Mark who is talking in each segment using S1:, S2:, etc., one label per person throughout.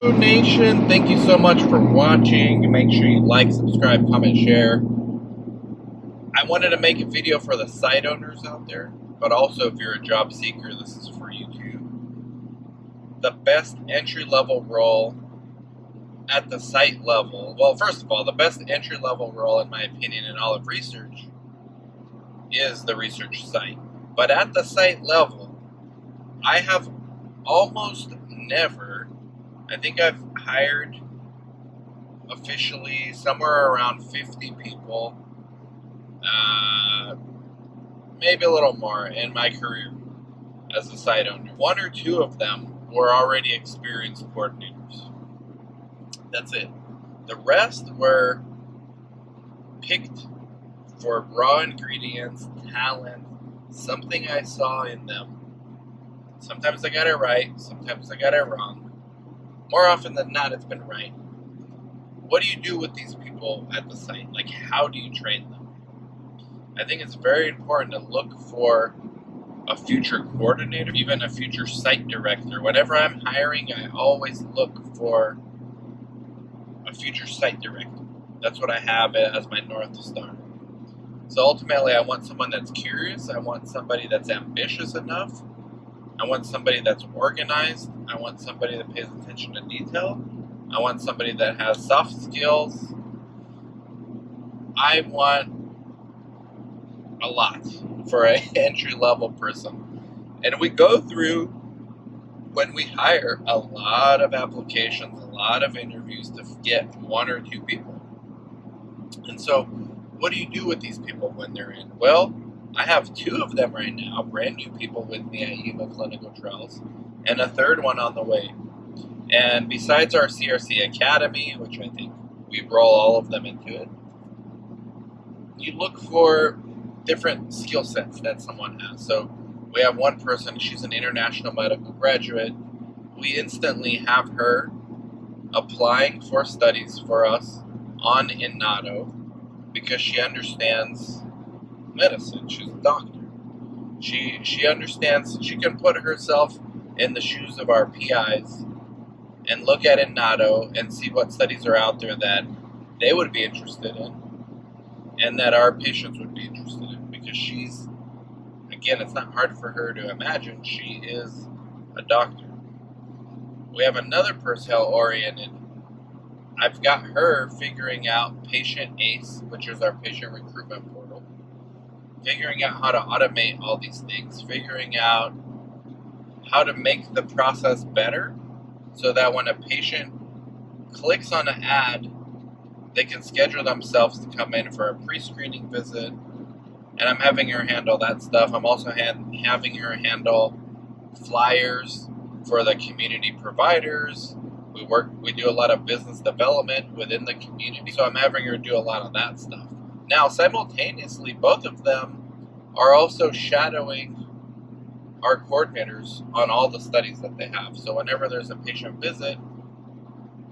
S1: Nation, thank you so much for watching. Make sure you like, subscribe, comment, share. I wanted to make a video for the site owners out there, but also if you're a job seeker, this is for you too. The best entry-level role at the site level, well, first of all, the best entry-level role, in my opinion, in all of research is the research site. But at the site level, I have almost never, I think I've hired officially somewhere around 50 people, maybe a little more in my career as a site owner. One or two of them were already experienced coordinators. That's it. The rest were picked for raw ingredients, talent, something I saw in them. Sometimes I got it right, sometimes I got it wrong. More often than not, it's been right. What do you do with these people at the site? Like, how do you train them? I think it's very important to look for a future coordinator, even a future site director. Whenever I'm hiring, I always look for a future site director. That's what I have as my North Star. So ultimately, I want someone that's curious. I want somebody that's ambitious enough. I want somebody that's organized. I want somebody that pays attention to detail. I want somebody that has soft skills. I want a lot for an entry-level person. And we go through, when we hire, a lot of applications, a lot of interviews to get one or two people. And so, what do you do with these people when they're in? Well, I have two of them right now, brand new people with me at Yuma Clinical Trials, and a third one on the way. And besides our CRC Academy, which I think we roll all of them into it, you look for different skill sets that someone has. So we have one person, she's an international medical graduate. We instantly have her applying for studies for us on Innato because she understands medicine. She's a doctor. She understands, she can put herself in the shoes of our PIs and look at Innato and see what studies are out there that they would be interested in and that our patients would be interested in, because she's, again, it's not hard for her to imagine, she is a doctor. We have another personnel-oriented. I've got her figuring out Patient ACE, which is our patient recruitment portal, figuring out how to automate all these things, figuring out how to make the process better so that when a patient clicks on an ad, they can schedule themselves to come in for a pre-screening visit, and I'm having her handle that stuff. I'm also having her handle flyers for the community providers. We do a lot of business development within the community, so I'm having her do a lot of that stuff. Now, simultaneously, both of them are also shadowing our coordinators on all the studies that they have. So whenever there's a patient visit,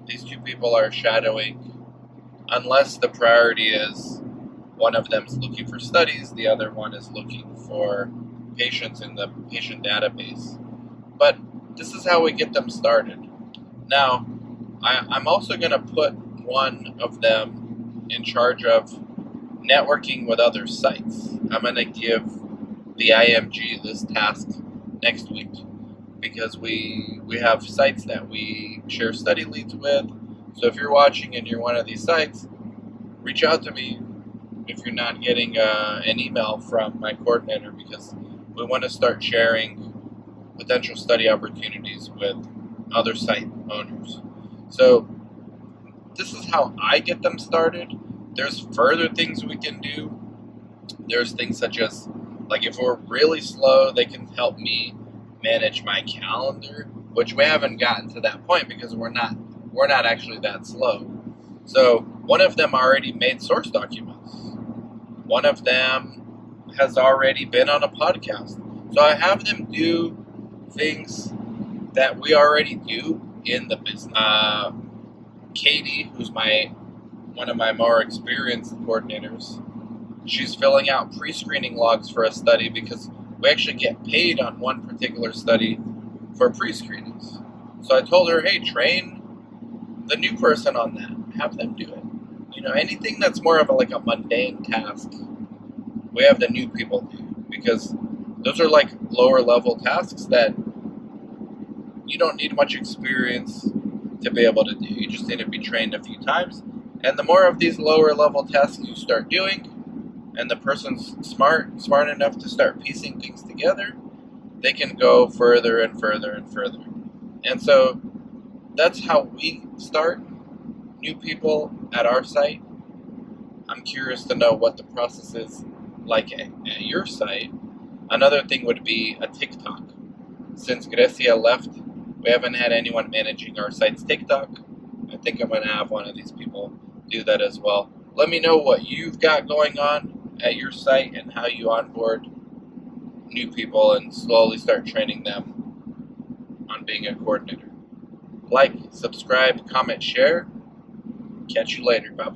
S1: these two people are shadowing, unless the priority is one of them is looking for studies, the other one is looking for patients in the patient database. But this is how we get them started. Now, I'm also going to put one of them in charge of networking with other sites. I'm going to give the IMG this task next week, because we have sites that we share study leads with. So if you're watching and you're one of these sites, reach out to me if you're not getting an email from my coordinator, because we want to start sharing potential study opportunities with other site owners. So this is how I get them started. There's further things we can do. There's things such as, like, if we're really slow, they can help me manage my calendar, which we haven't gotten to that point because we're not actually that slow. So one of them already made source documents. One of them has already been on a podcast. So I have them do things that we already do in the business. Katie, who's one of my more experienced coordinators, she's filling out pre-screening logs for a study because we actually get paid on one particular study for pre-screenings. So I told her, hey, train the new person on that, have them do it. You know, anything that's more of like a mundane task, we have the new people do, because those are like lower level tasks that you don't need much experience to be able to do. You just need to be trained a few times. And the more of these lower level tasks you start doing, and the person's smart enough to start piecing things together, they can go further and further and further. And so that's how we start new people at our site. I'm curious to know what the process is like at your site. Another thing would be a TikTok. Since Grecia left, we haven't had anyone managing our site's TikTok. I think I'm going to have one of these people do that as well. Let me know what you've got going on at your site and how you onboard new people and slowly start training them on being a coordinator. Like, subscribe, comment, share. Catch you later. Bye-bye.